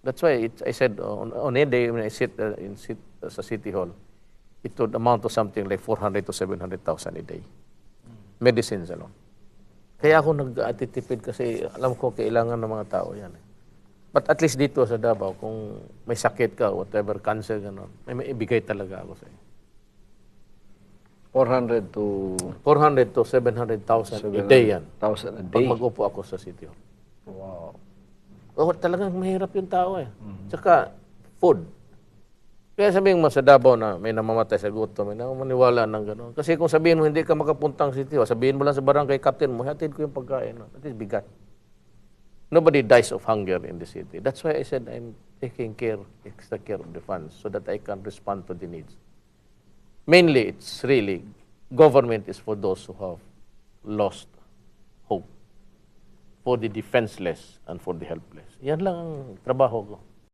That's why I said on a day when I sit sa City Hall, it would amount to something like 400 to 700,000 a day. Medicines alone. Kaya ako nag-atitipid kasi alam ko kailangan ng mga tao yan. But at least dito sa Davao, kung may sakit ka, whatever, cancer, gano'n, may ibigay talaga ako sa iyo. 400 to 700,000 a day yan. 1,000 a Pag day. mag-upo ako sa City Hall. Wow. Talagang mahirap yung tao eh. Tsaka, food. Kaya sabihin mo sa Davao na may namamatay sa gutom, may maniwala ng gano'n. Kasi kung sabihin mo hindi ka makapuntang City Hall, sabihin mo lang sa barangay captain mo, hatid ko yung pagkain. No? That is bigat. Nobody dies of hunger in the city. That's why I said I'm taking extra care of the funds so that I can respond to the needs. Mainly, it's really, government is for those who have lost hope, for the defenseless and for the helpless. Yan lang ang trabaho ko.